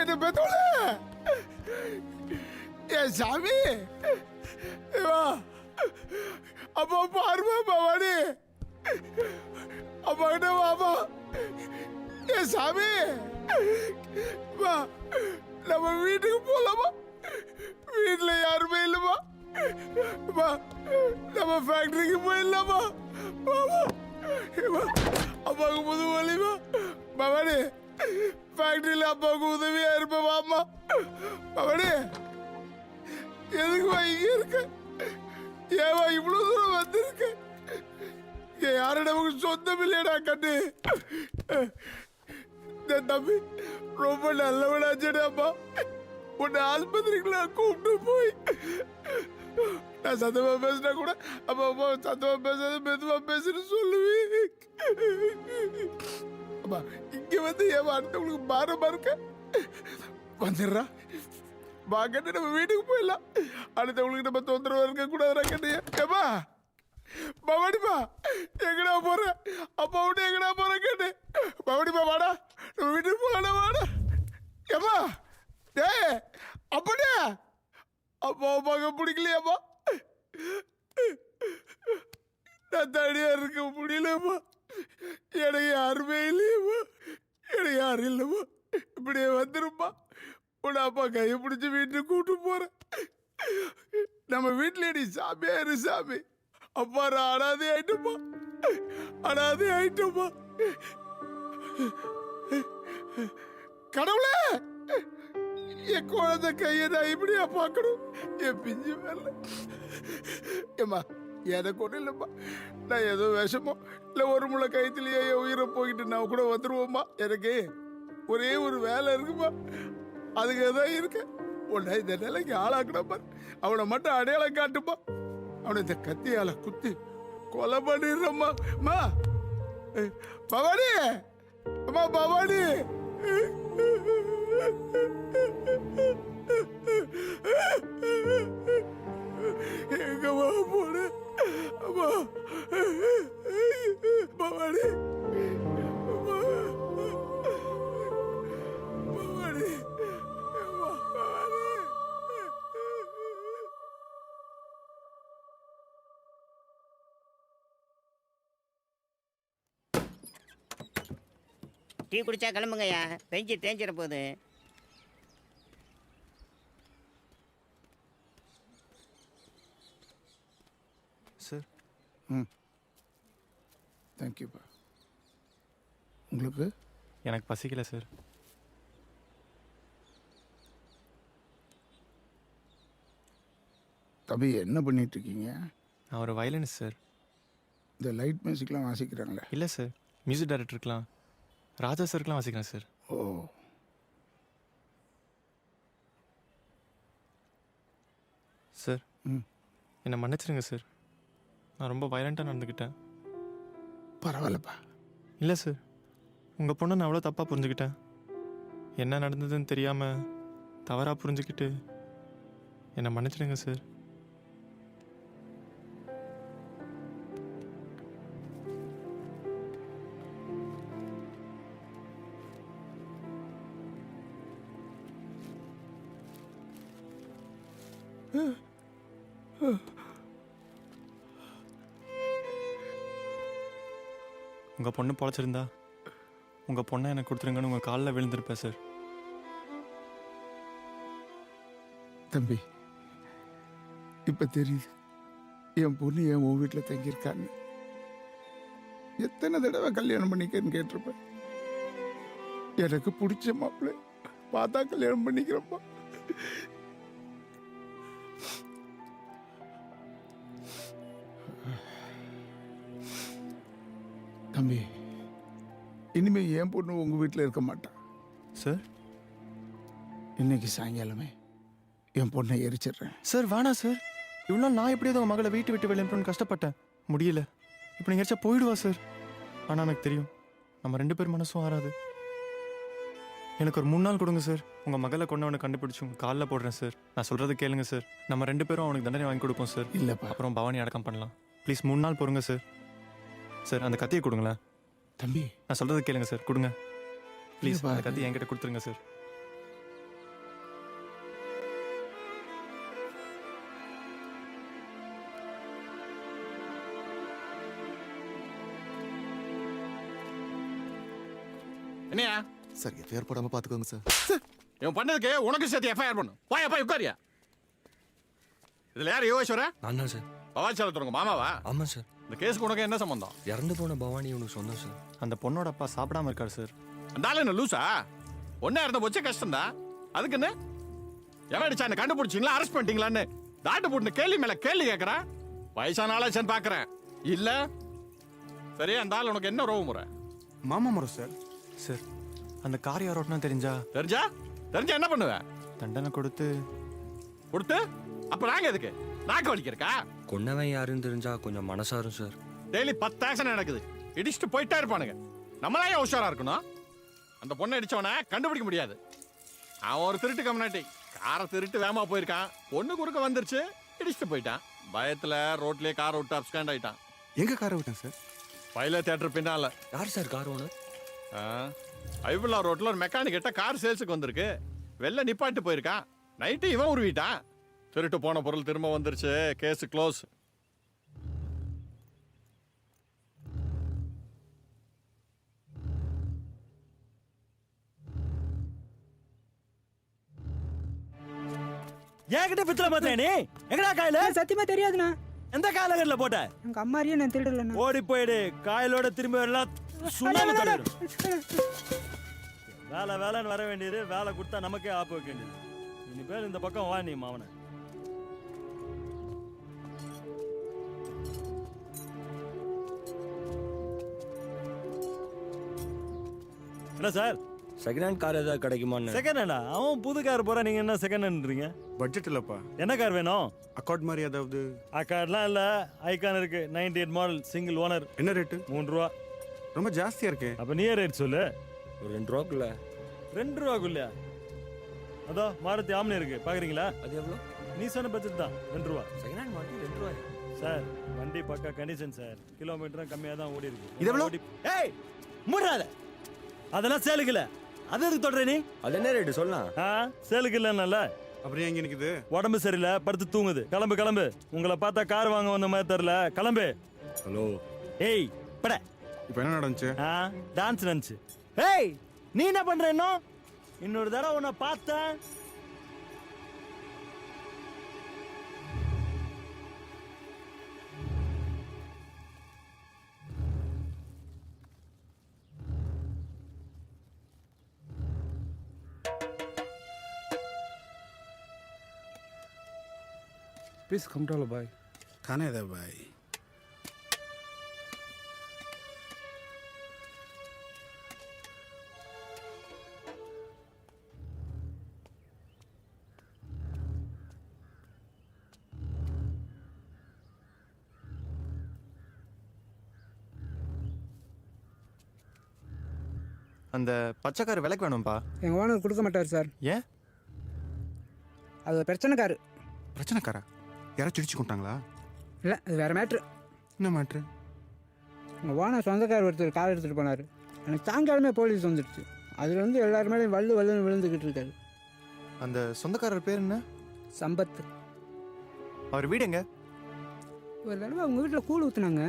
என்ன பெத்தோல ஏ சாமி வா அப்பா பாருமா பவானி அப்பா கிட்ட வாமா ஏ சாமி வா நம்ம வீட்டுக்கு போலாமா வீட்டுல யாருமே இல்லமா வா நம்ம ஃபேக்டரிக்கு போயிடலாமா வாமா அப்பாவுக்கு புது வழிமா பவானி ஃபேக்டரியில அப்பாவுக்கு உதவியா இருப்ப வாமா பவானி எதுக்குமா இங்க இருக்க ஏவா இவ்வளவு தூரம் வந்திருக்க யாரும் நமக்கு சொந்தம் இல்லையடா கண்ணு தம்பி ரொம்ப நல்லவனாச்சேடாப்பா உன்னை ஆஸ்பத்திரிக்குள்ள கூப்பிட்டு போய் நான் சத்தமா பேசினா கூட அப்பா அப்பா சத்தமா பேசாத மெதுவா பேசுன்னு சொல்லுவேன் அப்பா இங்க வந்து ஏன் அடுத்தவங்களுக்கு பாரமா இருக்க வந்துடுறா வா கண்ணு நம்ம வீட்டுக்கு போயிடலாம் அடுத்தவங்களுக்கு நம்ம தொந்தரவா இருக்க கூடாதுடா கண்ணு ஏப்பா பவானிப்பா எங்கடா போற அப்பா விட்டு எங்கடா போற கேட்டு பவானிப்பா வாடா நம்ம வீட்டுக்கு போகலாம் வாடா ஏப்பா டே அப்படியே அப்பா அப்பாவுக்கு பிடிக்கலையாப்பா நான் தனியா இருக்க முடியலப்பா எனக்கு யாருமே இல்லையப்பா எனக்கு யாரும் இல்லைப்பா இப்படியே வந்துருப்பா உன் அப்பா கையை பிடிச்சி வீட்டுக்கு கூப்பிட்டு போறேன் நம்ம வீட்டுல நீ சாமியா இரு சாமி அப்பா நான் அனாதை ஆயிட்டப்பா அனாதை ஆயிட்டப்பா கடவுளே என் குழந்தை கையை நான் இப்படியா பார்க்கணும் என் பிஞ்சு மேல ஏம்மா எனக்கு ஒன்றும் இல்லைம்மா நான் ஏதோ விஷமோ இல்லை ஒரு முளை கைத்திலேயே என் உயிரை போய்கிட்டு நான் கூட வந்துருவோம்மா எனக்கு ஒரே ஒரு வேலை இருக்குமா அதுக்கு தான் இருக்கு உன்னை இந்த நிலைக்கு ஆளாக்கணும் பாரு அவனை மட்டும் அடையாளம் காட்டுப்பா அவனை இந்த கத்தியால குத்தி கொலை பண்ணிடுறம்மா மா பவானி அம்மா பவானி எங்கம்மா போன அம்மா பவானி பவானி டீ குடிச்சா கிளம்புங்கய்யா பெஞ்சு தேஞ்சிட போகுது. சார் தேங்க்யூப்பா. உங்களுக்கு? எனக்கு பசிக்கல சார். தம்பி என்ன பண்ணிட்டு இருக்கீங்க? நான் ஒரு வயலினிஸ்ட் சார். இந்த லைட் மியூசிக்லாம் வாசிக்கிறாங்களே? இல்லை சார், மியூசிக் டைரக்டருக்கெலாம் ராஜா சாருக்கெலாம் வாசிக்கிறேன் சார். ஓ சார் என்னை மன்னிச்சிருங்க சார், நான் ரொம்ப வயலண்ட்டாக நடந்துக்கிட்டேன். பரவாயில்லப்பா. இல்லை சார், உங்கள் பொண்ணை நான் அவ்வளோ தப்பாக புரிஞ்சுக்கிட்டேன். என்ன நடந்ததுன்னு தெரியாமல் தவறாக புரிஞ்சுக்கிட்டு என்னை மன்னிச்சிடுங்க சார். உங்கள் பொண்ணு பொழைச்சிருந்தா உங்கள் பொண்ணை எனக்கு கொடுத்துருங்கன்னு உங்கள் காலில் விழுந்திருப்பேன் சார். தம்பி இப்போ தெரியுது என் பொண்ணு என் உன் வீட்டில் தங்கியிருக்காங்க. எத்தனை தடவை கல்யாணம் பண்ணிக்கன்னு கேட்டிருப்பேன். எனக்கு பிடிச்ச மாப்பிள்ளை பார்த்தா கல்யாணம் பண்ணிக்கிறப்பா. தம்பி இனிமே என் பொண்ணு உங்க வீட்டில் இருக்க மாட்டான் சார். இன்னைக்கு சாயங்காலமே என் பொண்ணை எரிச்சிடுறேன் சார். வேணாம் சார், இவ்வளோ நாள் நான் எப்படியாவது உங்கள் மகளை வீட்டு விட்டு வெளியேறணும்னு கஷ்டப்பட்டேன், முடியல. இப்போ நீங்கள் எரிச்சா போயிடுவா சார். ஆனால் எனக்கு தெரியும் நம்ம 2 பேர் மனசும் ஆறாது. எனக்கு ஒரு 3 நாள் கொடுங்க சார், உங்கள் மகளை கொண்டவனை கண்டுபிடிச்சி உங்கள் காலில் போடுறேன் சார். நான் சொல்கிறது கேளுங்க சார், நம்ம 2 பேரும் அவனுக்கு தண்டனை வாங்கி கொடுப்போம் சார். இல்லைப்பா. அப்புறம் பவானி அடக்கம் பண்ணலாம். ப்ளீஸ் 3 நாள் பொறுங்க சார். சார் அந்த கத்தியை கொடுங்களேன். தம்பி நான் சொல்கிறது கேளுங்க சார், கொடுங்க ப்ளீஸ். அந்த கத்தி என்கிட்ட கொடுத்துருங்க சார். என்னையா சார் எஃப்ஐஆர் போடாம பாத்துக்கோங்க சார். இவன் பண்ணதுக்கு உனக்கு சேர்த்து எஃப்ஐஆர் பண்ணு. போய் உட்காரியா. இதுல யார் யோகேஸ்வர? நான் தான் சார். பவாச்சலத்து உங்க மாமாவா? ஆமாம் சார். இந்த கேஸுக்கு உனக்கு என்ன சம்பந்தம்? இறந்து போன பவானி உனக்கு சொன்னேன் சார். அந்த பொண்ணோட அப்பா சாப்பிடாம இருக்காரு சார். அந்த ஆளு என்ன லூசா? ஒன்னா இருந்த போச்சு கஷ்டம்தான். அதுக்கு என்ன எவன் அடிச்சா என்ன கண்டுபிடிச்சிங்களா, அரெஸ்ட் பண்ணிட்டீங்களான்னு தாட்டு போட்டு கேள்வி மேல கேள்வி கேட்கறேன். வயசான ஆளாச்சான்னு பாக்குறேன். இல்ல சரி, அந்த ஆள் உனக்கு என்ன உறவு முறை? மாமா முறை சார். சார் அந்த கார் யாரோட்னா தெரிஞ்சா தெரிஞ்சா என்ன பண்ணுவேன்? தண்டனை கொடுத்து கொடுத்து அப்ப நாங்க எதுக்கு நாக்கு வலிக்கிறக்கா? கொன்னவன் யாருன்னு தெரிஞ்சா கொஞ்சம் மனசாரும் சார். டெய்லி 10 ஆக்ஷன் நடக்குது. இடிச்சுட்டு போயிட்டே இருப்பானுங்க. நம்மளாம் ஏன் உஷாரா இருக்கணும்? அந்த பொண்ணை அடிச்சவனை கண்டுபிடிக்க முடியாது. அவன் ஒரு திருட்டு கம்யூனிட்டி. காரை திருட்டு வேகமா போயிருக்கான். பொண்ணு குறுக்க வந்துருச்சு, இடிச்சுட்டு போயிட்டான். பயத்துல ரோட்லயே காரை விட்டு அப்ஸ்காண்ட் ஆயிட்டான். எங்க காரை விட்டேன் சார்? பைல தியேட்டர் பின்னால. யார் சார் கார் ஓனர்? ஐபுல்லா ரோட்ல ஒரு மெக்கானிக் கிட்ட கார் சேல்ஸுக்கு வந்திருக்கு. வெளில நிப்பாட்டு போயிருக்கான். நைட்டு இவன் உருவிட்டான். திருட்டு போன பொருள் திரும்ப வந்துருச்சு. Case close. ஏன்கிட்ட பித்தல பாத்தியா நீ? எங்கடா காயில? சத்தியமா தெரியாதுண்ணா. எந்த காலகட்டத்துல போட்ட? எங்க அம்மாரியே நான் திருடலண்ணா. ஓடி போயிடு. காயிலோட திரும்பி வரலாம். சுண்ணாம்பு தடவிடும். வேலை வேலைன்னு வர வேண்டியது, வேலை கொடுத்தா நமக்கே ஆப்பு வைக்க வேண்டியது. இனி பேர் இந்த பக்கம் வா நீ மாவன. என்ன சார்? செகண்ட் ஹேண்ட் கார் ஏதாவது கிடைக்குமான்னு. செகண்ட் ஹேண்டா? அவன் புது கார் போறா, நீங்க என்ன செகண்ட் ஹேண்ட்றீங்க? பட்ஜெட் இல்லப்பா. என்ன கார் வேணும்? அக்கார்ட் மாதிரி ஏதாவது. கார்லாம் இல்ல, ஐகான் இருக்கு. 98 மாடல், சிங்கிள் ஓனர். என்ன ரேட்டு? 3 ரூபா. ரொம்ப ஜாஸ்தியா இருக்கே. அப்ப நீயே ரேட் சொல்லு. ஒரு 2 ரூபாக்குள்ள. 2 ரூபாக்குள்ள? அதோ மாருதி ஆம்னி இருக்கு, பாக்குறீங்களா? அது எவ்வளோ? நீ சொன்ன பட்ஜெட் தான், 2 ரூபா. செகண்ட் ஹேண்ட் மாட்டி 2 ரூபாய் சார் வண்டி பக்கா கண்டிஷன் சார். கிலோமீட்டரும் கம்மியா தான் ஓடி இருக்கு. இது எவ்வளோ? ஏய் மூடாத. அதெல்லாம் சேலுக்கு இல்ல. அது எதுக்கு தொடர நீ? அது என்ன ரேட்டு சொல்லலாம்? சேலுக்கு இல்லைன்னால. அப்புறம் எங்க நிக்குது? உடம்பு சரியில்லை, படுத்து தூங்குது. கிளம்பு கிளம்பு. உங்களை பார்த்தா கார் வாங்க வந்த மாதிரி தெரியல. கிளம்பு. ஹலோ. ஏய் பட. இப்போ என்ன நடந்துச்சு? டான்ஸ் நடந்துச்சு. ஏய் நீ என்ன பண்ற? இன்னொரு தடவை உன்னை பார்த்தேன். Please come to भाई. खाने दे भाई. அந்த பச்சைக்காரு விலைக்கு வேணும்பா. எங்க ஓனர் கொடுக்க மாட்டார் சார். ஏன்? அது ஒரு பிரச்சனைக்காரு. பிரச்சனைக்காரா? யாராச்சும் இடிச்சு கொண்டாங்களா? இல்லை, அது வேற மேட்ரு. என்ன மேட்ரு? உங்கள் ஓனர் சொந்தக்கார் ஒருத்தர் கார் எடுத்துகிட்டு போனார். எனக்கு சாயங்காலமே போலீஸ் வந்துடுச்சு. அதில் வந்து எல்லாருமே வள்ளுன்னு விழுந்துக்கிட்டு இருக்காரு. அந்த சொந்தக்காரர் பேர் என்ன? சம்பத். அவர் வீடு எங்க? ஒரு தடவை அவங்க வீட்டில் கூழ் ஊற்றுனாங்க.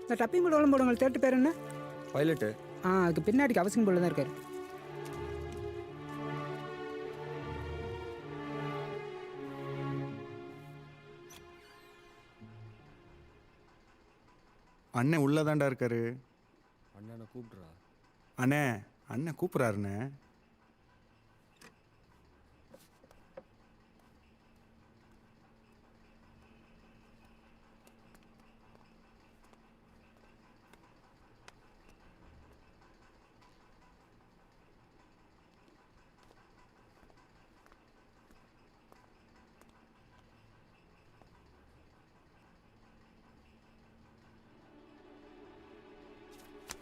இந்த டப்பிங் கூட உடம்பு போடுவாங்க. தேட்டு பேர் என்ன? பைலட்டு. அதுக்கு பின்னாடிக்கு அவசியம் போல தான் இருக்காரு. அண்ணன் உள்ளதாண்டா இருக்காரு. அண்ணனை கூப்பிடுறா. அண்ணன் கூப்பிட்றாருண்ணே.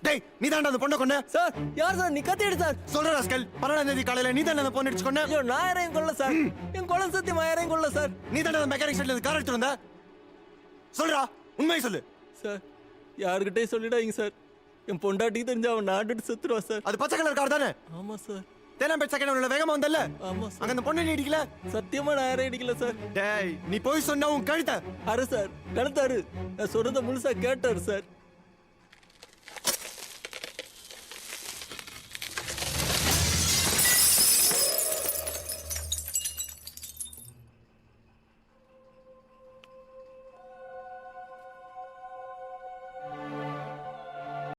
டேய் நீ தாண்டா அந்த பொண்ணை கொன்ன? சார் யார் சார்? நீ கத்தி எடு சார். சொல்ற ராஸ்கல். 12ஆம் தேதி காலையில நீ தாண்டா அந்த பொண்ணை அடிச்சு கொன்ன? ஐயோ நான் யாரையும் கொல்ல சார். என் கொலை சத்தியமா யாரையும் கொல்ல சார். நீ தாண்டா அந்த மெக்கானிக் ஷெட்ல கார் எடுத்து வந்த? சொல்றா, உண்மையை சொல்லு. சார் யாருக்கிட்டே சொல்லிடாதீங்க சார். என் பொண்டாட்டிக்கு தெரிஞ்சு அவன் நாட்டுட்டு செத்துருவா சார். அது பச்சை கலர் கார் தானே? ஆமா சார். தேனாம்பேட் செகண்ட் உள்ள வேகமா வந்தல்ல? ஆமா சார். அங்க அந்த பொண்ணை நீ அடிக்கல? சத்தியமா நான் யாரையும் அடிக்கல சார். டேய் நீ போய் சொன்னா உன் கழுத்த. அரு சார் கழுத்தாரு. நான் சொல்றத முழுசா கேட்டாரு சார்.